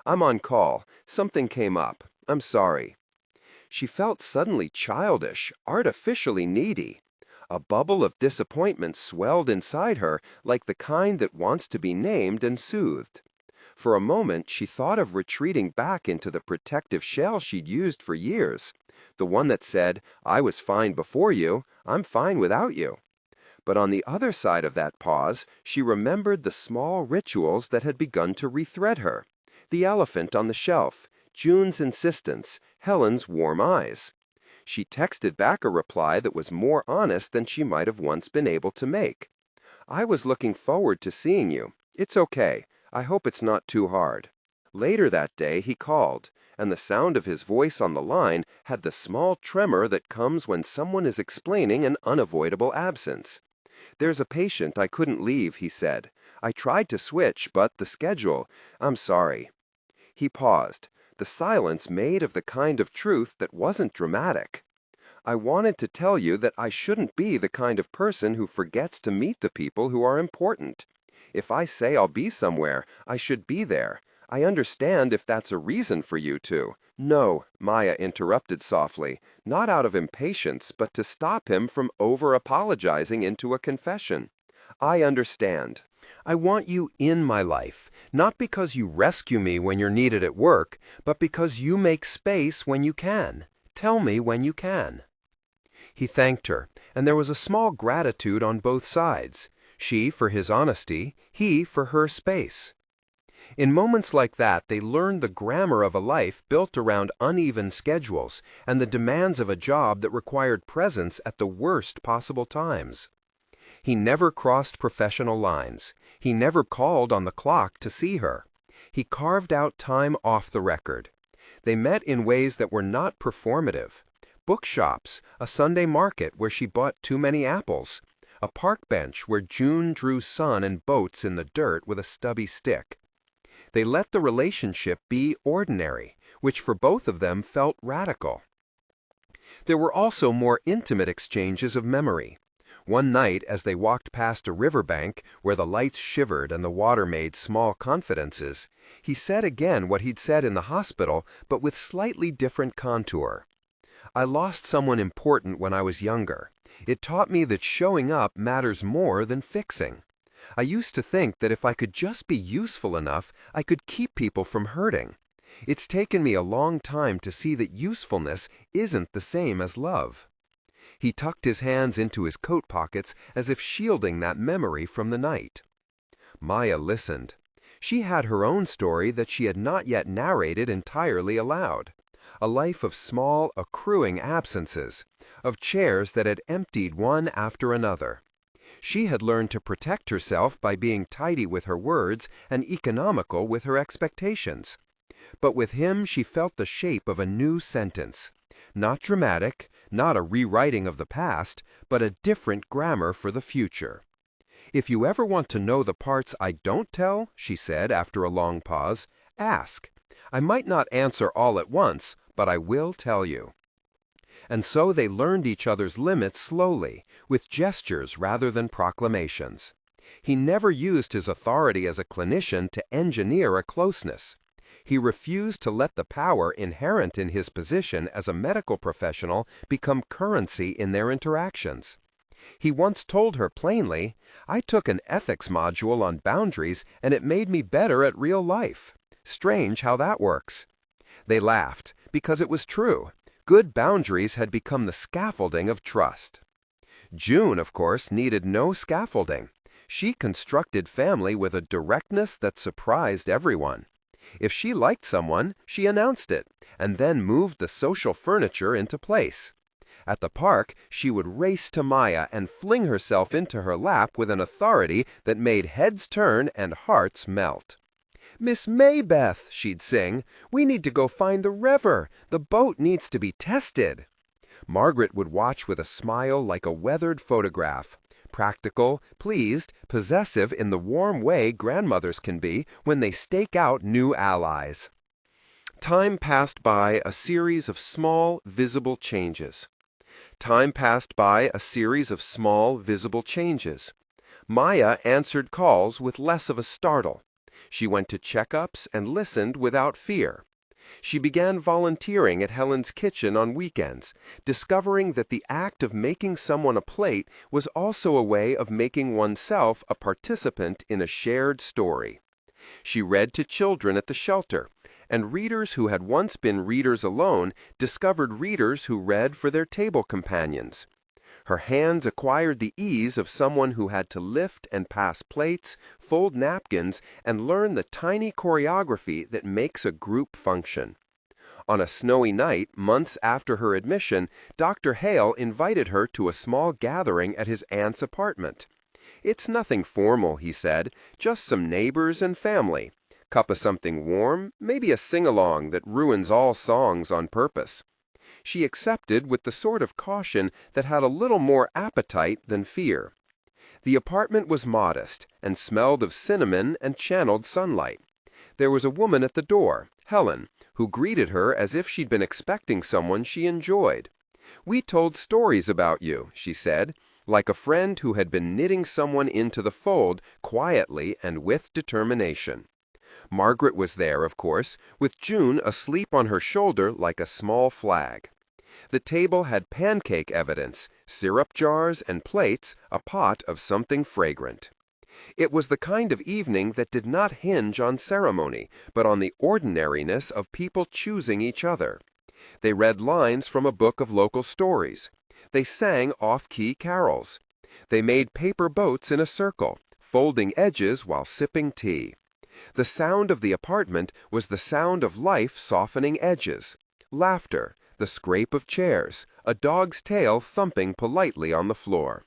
A: "I'm on call. Something came up. I'm sorry." She felt suddenly childish, artificially needy. A bubble of disappointment swelled inside her like the kind that wants to be named and soothed. For a moment, she thought of retreating back into the protective shell she'd used for years, the one that said, "I was fine before you, I'm fine without you." But on the other side of that pause, she remembered the small rituals that had begun to rethread her. The elephant on the shelf, June's insistence, Helen's warm eyes. She texted back a reply that was more honest than she might have once been able to make. "I was looking forward to seeing you. It's okay. I hope it's not too hard." Later that day he called, and the sound of his voice on the line had the small tremor that comes when someone is explaining an unavoidable absence. "There's a patient I couldn't leave," he said. "I tried to switch, but the schedule. I'm sorry." He paused, the silence made of the kind of truth that wasn't dramatic. "I wanted to tell you that I shouldn't be the kind of person who forgets to meet the people who are important. If I say I'll be somewhere, I should be there. I understand if that's a reason for you to." "No," Maya interrupted softly, not out of impatience, but to stop him from over-apologizing into a confession. "I understand. I want you in my life, not because you rescue me when you're needed at work, but because you make space when you can. Tell me when you can." He thanked her, and there was a small gratitude on both sides. She for his honesty, he for her space. In moments like that, they learned the grammar of a life built around uneven schedules and the demands of a job that required presence at the worst possible times. He never crossed professional lines. He never called on the clock to see her. He carved out time off the record. They met in ways that were not performative. Bookshops, a Sunday market where she bought too many apples, a park bench where June drew sun and boats in the dirt with a stubby stick. They let the relationship be ordinary, which for both of them felt radical. There were also more intimate exchanges of memory. One night, as they walked past a riverbank where the lights shivered and the water made small confidences, he said again what he'd said in the hospital, but with slightly different contour. "I lost someone important when I was younger. It taught me that showing up matters more than fixing. I used to think that if I could just be useful enough, I could keep people from hurting. It's taken me a long time to see that usefulness isn't the same as love." He tucked his hands into his coat pockets as if shielding that memory from the night. Maya listened. She had her own story that she had not yet narrated entirely aloud. A life of small, accruing absences, of chairs that had emptied one after another. She had learned to protect herself by being tidy with her words and economical with her expectations. But with him she felt the shape of a new sentence. Not dramatic, not a rewriting of the past, but a different grammar for the future. "If you ever want to know the parts I don't tell," she said after a long pause, "ask. I might not answer all at once, but I will tell you." And so they learned each other's limits slowly, with gestures rather than proclamations. He never used his authority as a clinician to engineer a closeness. He refused to let the power inherent in his position as a medical professional become currency in their interactions. He once told her plainly, "I took an ethics module on boundaries and it made me better at real life. Strange how that works." They laughed, because it was true. Good boundaries had become the scaffolding of trust. June, of course, needed no scaffolding. She constructed family with a directness that surprised everyone. If she liked someone, she announced it, and then moved the social furniture into place. At the park, she would race to Maya and fling herself into her lap with an authority that made heads turn and hearts melt. "Miss Maybeth," she'd sing, "we need to go find the river. The boat needs to be tested." Margaret would watch with a smile like a weathered photograph. Practical, pleased, possessive in the warm way grandmothers can be when they stake out new allies. Time passed by a series of small, visible changes. Time passed by a series of small, visible changes. Maya answered calls with less of a startle. She went to checkups and listened without fear. She began volunteering at Helen's kitchen on weekends, discovering that the act of making someone a plate was also a way of making oneself a participant in a shared story. She read to children at the shelter, and readers who had once been readers alone discovered readers who read for their table companions. Her hands acquired the ease of someone who had to lift and pass plates, fold napkins, and learn the tiny choreography that makes a group function. On a snowy night, months after her admission, Dr. Hale invited her to a small gathering at his aunt's apartment. "It's nothing formal," he said, "just some neighbors and family. Cup of something warm, maybe a sing-along that ruins all songs on purpose." She accepted with the sort of caution that had a little more appetite than fear. The apartment was modest and smelled of cinnamon and channeled sunlight. There was a woman at the door, Helen, who greeted her as if she'd been expecting someone she enjoyed. "We told stories about you," she said, like a friend who had been knitting someone into the fold quietly and with determination. Margaret was there, of course, with June asleep on her shoulder like a small flag. The table had pancake evidence, syrup jars and plates, a pot of something fragrant. It was the kind of evening that did not hinge on ceremony, but on the ordinariness of people choosing each other. They read lines from a book of local stories. They sang off-key carols. They made paper boats in a circle, folding edges while sipping tea. The sound of the apartment was the sound of life softening edges. Laughter, the scrape of chairs, a dog's tail thumping politely on the floor.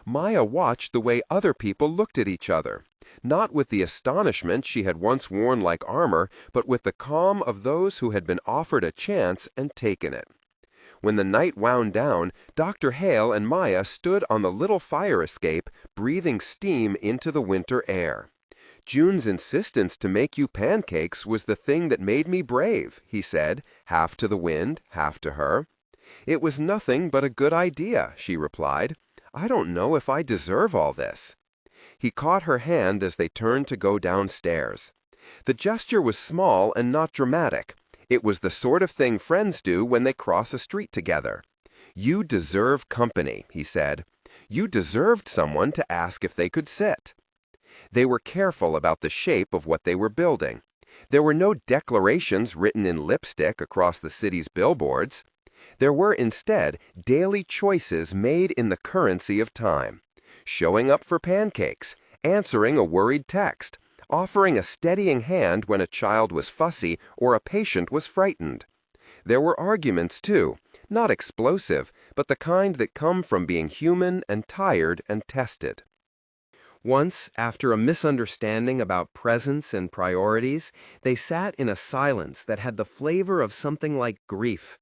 A: Maya watched the way other people looked at each other, not with the astonishment she had once worn like armor, but with the calm of those who had been offered a chance and taken it. When the night wound down, Dr. Hale and Maya stood on the little fire escape, breathing steam into the winter air. "June's insistence to make you pancakes was the thing that made me brave," he said, half to the wind, half to her. "It was nothing but a good idea," she replied. "I don't know if I deserve all this." He caught her hand as they turned to go downstairs. The gesture was small and not dramatic. It was the sort of thing friends do when they cross a street together. "You deserve company," he said. "You deserved someone to ask if they could sit." They were careful about the shape of what they were building. There were no declarations written in lipstick across the city's billboards. There were instead daily choices made in the currency of time. Showing up for pancakes, answering a worried text, offering a steadying hand when a child was fussy or a patient was frightened. There were arguments, too, not explosive, but the kind that come from being human and tired and tested. Once, after a misunderstanding about presence and priorities, they sat in a silence that had the flavor of something like grief.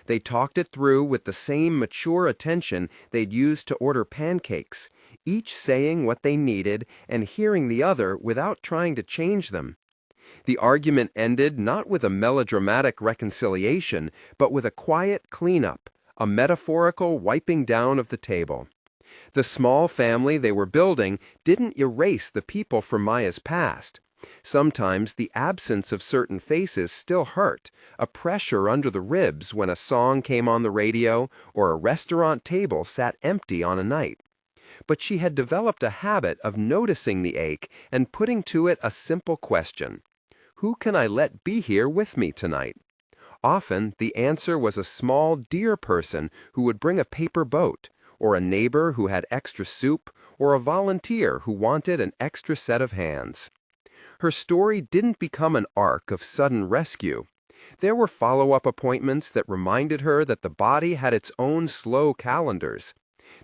A: They talked it through with the same mature attention they'd used to order pancakes, each saying what they needed and hearing the other without trying to change them. The argument ended not with a melodramatic reconciliation, but with a quiet cleanup, a metaphorical wiping down of the table. The small family they were building didn't erase the people from Maya's past. Sometimes the absence of certain faces still hurt, a pressure under the ribs when a song came on the radio or a restaurant table sat empty on a night. But she had developed a habit of noticing the ache and putting to it a simple question: who can I let be here with me tonight? Often the answer was a small, dear person who would bring a paper boat, or a neighbor who had extra soup, or a volunteer who wanted an extra set of hands. Her story didn't become an arc of sudden rescue. There were follow-up appointments that reminded her that the body had its own slow calendars.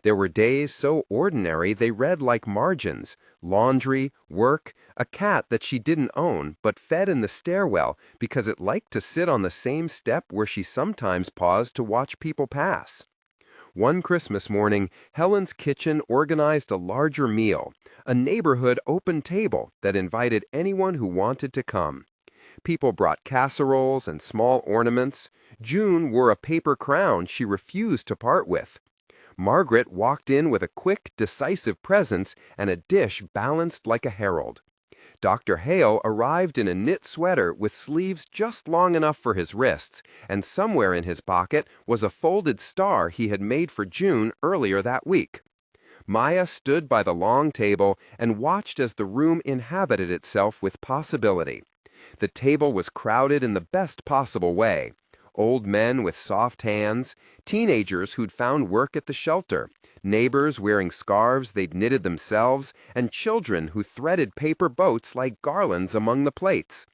A: There were days so ordinary they read like margins: laundry, work, a cat that she didn't own but fed in the stairwell because it liked to sit on the same step where she sometimes paused to watch people pass. One Christmas morning, Helen's kitchen organized a larger meal, a neighborhood open table that invited anyone who wanted to come. People brought casseroles and small ornaments. June wore a paper crown she refused to part with. Margaret walked in with a quick, decisive presence and a dish balanced like a herald. Dr. Hale arrived in a knit sweater with sleeves just long enough for his wrists, and somewhere in his pocket was a folded star he had made for June earlier that week. Maya stood by the long table and watched as the room inhabited itself with possibility. The table was crowded in the best possible way. Old men with soft hands, teenagers who'd found work at the shelter, neighbors wearing scarves they'd knitted themselves, and children who threaded paper boats like garlands among the plates.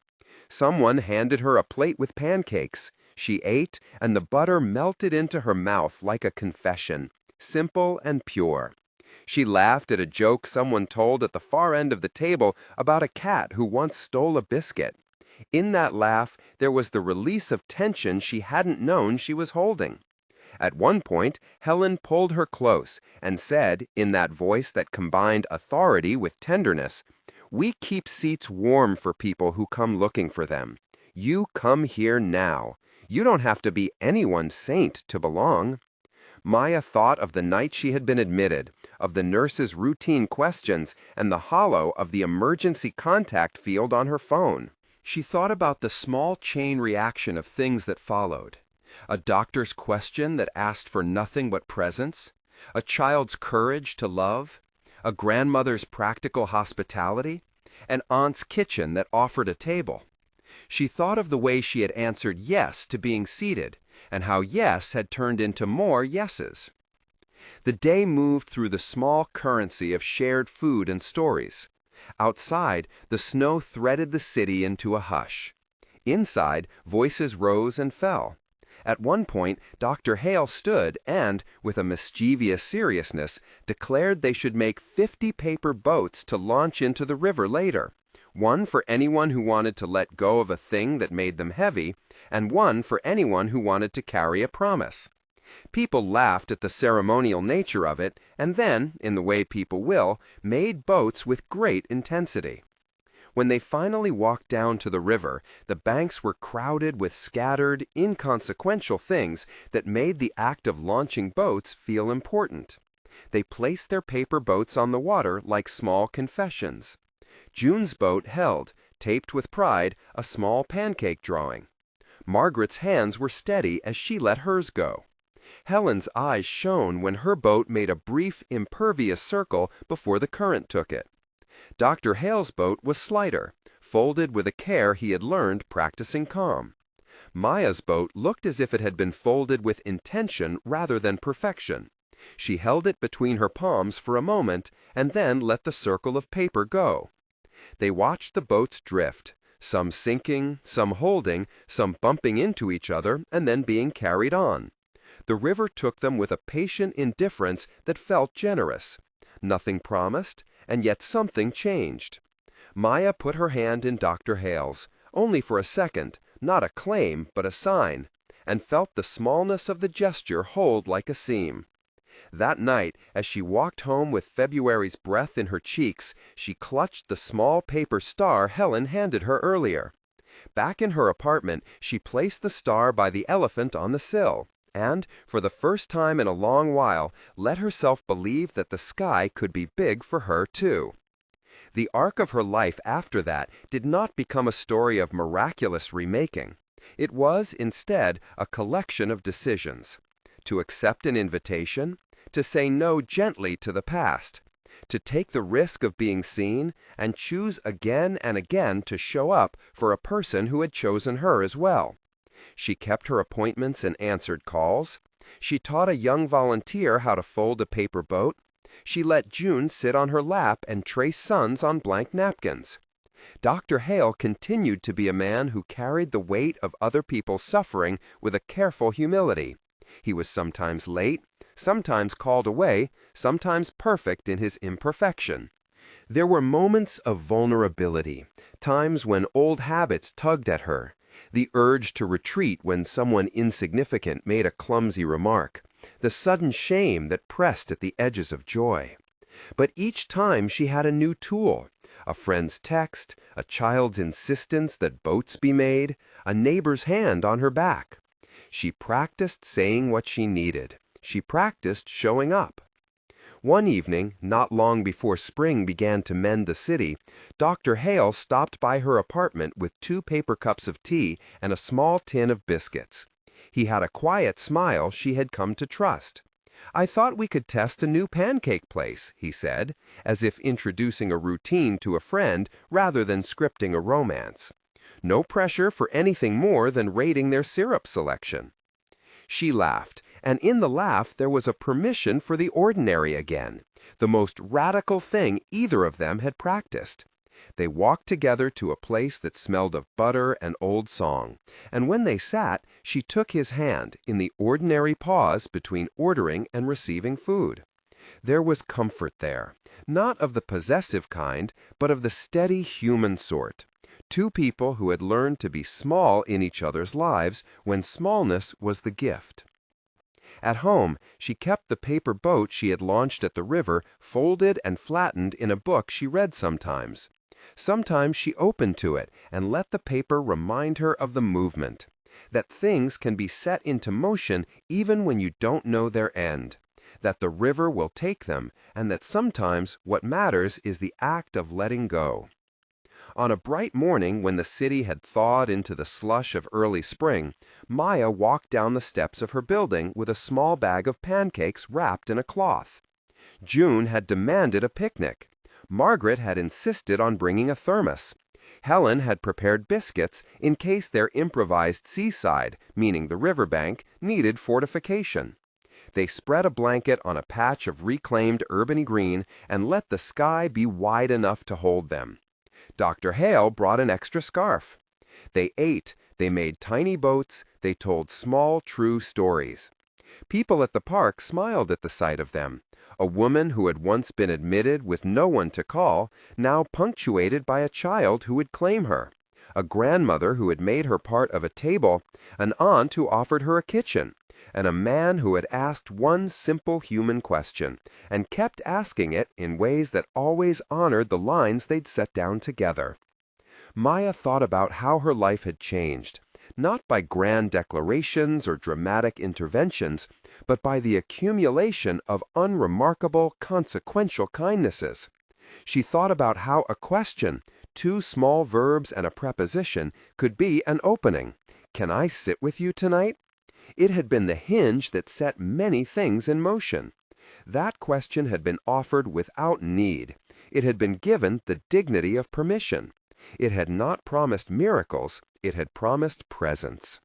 A: Someone handed her a plate with pancakes. She ate, and the butter melted into her mouth like a confession, simple and pure. She laughed at a joke someone told at the far end of the table about a cat who once stole a biscuit. In that laugh, there was the release of tension she hadn't known she was holding. At one point, Helen pulled her close and said, in that voice that combined authority with tenderness, "We keep seats warm for people who come looking for them. You come here now. You don't have to be anyone's saint to belong." Maya thought of the night she had been admitted, of the nurse's routine questions, and the hollow of the emergency contact field on her phone. She thought about the small chain reaction of things that followed. A doctor's question that asked for nothing but presence, a child's courage to love, a grandmother's practical hospitality, an aunt's kitchen that offered a table. She thought of the way she had answered yes to being seated, and how yes had turned into more yeses. The day moved through the small currency of shared food and stories. Outside, the snow threaded the city into a hush. Inside, voices rose and fell. At one point, Dr. Hale stood and, with a mischievous seriousness, declared they should make 50 paper boats to launch into the river later, one for anyone who wanted to let go of a thing that made them heavy, and one for anyone who wanted to carry a promise. People laughed at the ceremonial nature of it, and then, in the way people will, made boats with great intensity. When they finally walked down to the river, the banks were crowded with scattered, inconsequential things that made the act of launching boats feel important. They placed their paper boats on the water like small confessions. June's boat held, taped with pride, a small pancake drawing. Margaret's hands were steady as she let hers go. Helen's eyes shone when her boat made a brief, impervious circle before the current took it. Dr. Hale's boat was slighter, folded with a care he had learned practicing calm. Maya's boat looked as if it had been folded with intention rather than perfection. She held it between her palms for a moment and then let the circle of paper go. They watched the boats drift, some sinking, some holding, some bumping into each other and then being carried on. The river took them with a patient indifference that felt generous. Nothing promised, and yet something changed. Maya put her hand in Dr. Hale's, only for a second, not a claim, but a sign, and felt the smallness of the gesture hold like a seam. That night, as she walked home with February's breath in her cheeks, she clutched the small paper star Helen handed her earlier. Back in her apartment, she placed the star by the elephant on the sill, and, for the first time in a long while, let herself believe that the sky could be big for her too. The arc of her life after that did not become a story of miraculous remaking. It was, instead, a collection of decisions. To accept an invitation, to say no gently to the past, to take the risk of being seen, and choose again and again to show up for a person who had chosen her as well. She kept her appointments and answered calls. She taught a young volunteer how to fold a paper boat. She let June sit on her lap and trace suns on blank napkins. Dr. Hale continued to be a man who carried the weight of other people's suffering with a careful humility. He was sometimes late, sometimes called away, sometimes perfect in his imperfection. There were moments of vulnerability, times when old habits tugged at her, the urge to retreat when someone insignificant made a clumsy remark, the sudden shame that pressed at the edges of joy. But each time she had a new tool, a friend's text, a child's insistence that boats be made, a neighbor's hand on her back. She practiced saying what she needed. She practiced showing up. One evening, not long before spring began to mend the city, Dr. Hale stopped by her apartment with 2 paper cups of tea and a small tin of biscuits. He had a quiet smile she had come to trust. "I thought we could test a new pancake place," he said, as if introducing a routine to a friend rather than scripting a romance. No pressure for anything more than rating their syrup selection. She laughed, and in the laugh there was a permission for the ordinary again, the most radical thing either of them had practiced. They walked together to a place that smelled of butter and old song, and when they sat, she took his hand in the ordinary pause between ordering and receiving food. There was comfort there, not of the possessive kind, but of the steady human sort. 2 people who had learned to be small in each other's lives when smallness was the gift. At home, she kept the paper boat she had launched at the river folded and flattened in a book she read sometimes. Sometimes she opened to it and let the paper remind her of the movement, that things can be set into motion even when you don't know their end, that the river will take them, and that sometimes what matters is the act of letting go. On a bright morning when the city had thawed into the slush of early spring, Maya walked down the steps of her building with a small bag of pancakes wrapped in a cloth. June had demanded a picnic. Margaret had insisted on bringing a thermos. Helen had prepared biscuits in case their improvised seaside, meaning the riverbank, needed fortification. They spread a blanket on a patch of reclaimed urbany green and let the sky be wide enough to hold them. Dr. Hale brought an extra scarf. They ate, they made tiny boats, they told small, true stories. People at the park smiled at the sight of them. A woman who had once been admitted with no one to call, now punctuated by a child who would claim her. A grandmother who had made her part of a table, an aunt who offered her a kitchen, and a man who had asked one simple human question, and kept asking it in ways that always honored the lines they'd set down together. Maya thought about how her life had changed, not by grand declarations or dramatic interventions, but by the accumulation of unremarkable, consequential kindnesses. She thought about how a question, 2 small verbs and a preposition, could be an opening. "Can I sit with you tonight?" It had been the hinge that set many things in motion. That question had been offered without need. It had been given the dignity of permission. It had not promised miracles, it had promised presence.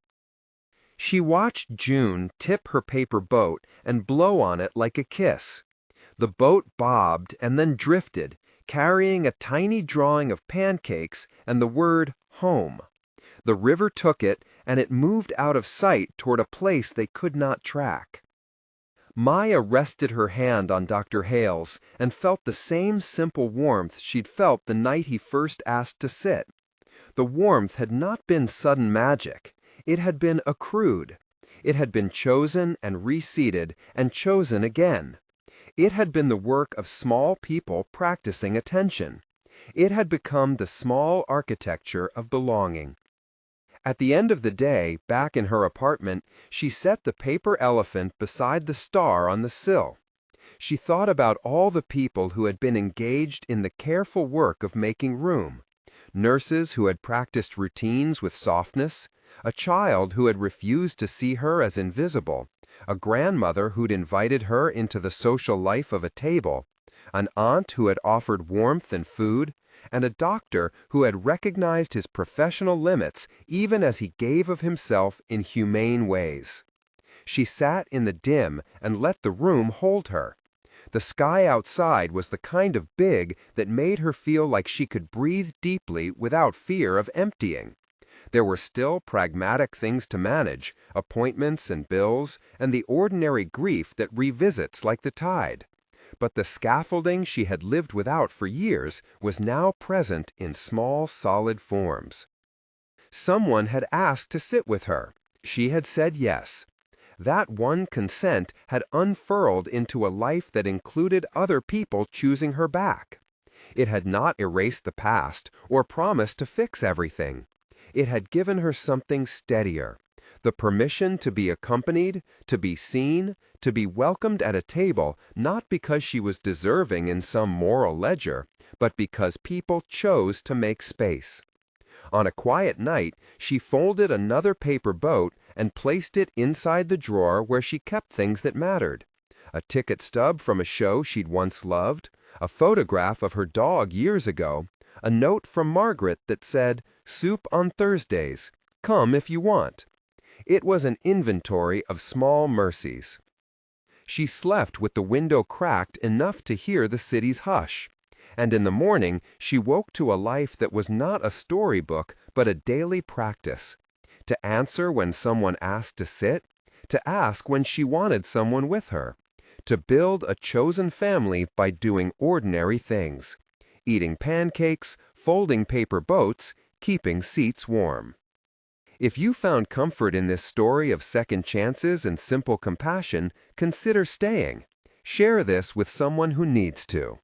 A: She watched June tip her paper boat and blow on it like a kiss. The boat bobbed and then drifted, carrying a tiny drawing of pancakes and the word home. The river took it, and it moved out of sight toward a place they could not track. Maya rested her hand on Dr. Hale's and felt the same simple warmth she'd felt the night he first asked to sit. The warmth had not been sudden magic. It had been accrued. It had been chosen and reseated and chosen again. It had been the work of small people practicing attention. It had become the small architecture of belonging. At the end of the day, back in her apartment, she set the paper elephant beside the star on the sill. She thought about all the people who had been engaged in the careful work of making room. Nurses who had practiced routines with softness, a child who had refused to see her as invisible, a grandmother who'd invited her into the social life of a table, an aunt who had offered warmth and food, and a doctor who had recognized his professional limits even as he gave of himself in humane ways. She sat in the dim and let the room hold her. The sky outside was the kind of big that made her feel like she could breathe deeply without fear of emptying. There were still pragmatic things to manage, appointments and bills, and the ordinary grief that revisits like the tide. But the scaffolding she had lived without for years was now present in small, solid forms. Someone had asked to sit with her. She had said yes. That one consent had unfurled into a life that included other people choosing her back. It had not erased the past or promised to fix everything. It had given her something steadier, the permission to be accompanied, to be seen, to be welcomed at a table, not because she was deserving in some moral ledger, but because people chose to make space. On a quiet night, she folded another paper boat and placed it inside the drawer where she kept things that mattered. A ticket stub from a show she'd once loved, a photograph of her dog years ago, a note from Margaret that said, "Soup on Thursdays. Come if you want." It was an inventory of small mercies. She slept with the window cracked enough to hear the city's hush. And in the morning, she woke to a life that was not a storybook, but a daily practice. To answer when someone asked to sit, to ask when she wanted someone with her, to build a chosen family by doing ordinary things, eating pancakes, folding paper boats, keeping seats warm. If you found comfort in this story of second chances and simple compassion, consider staying. Share this with someone who needs to.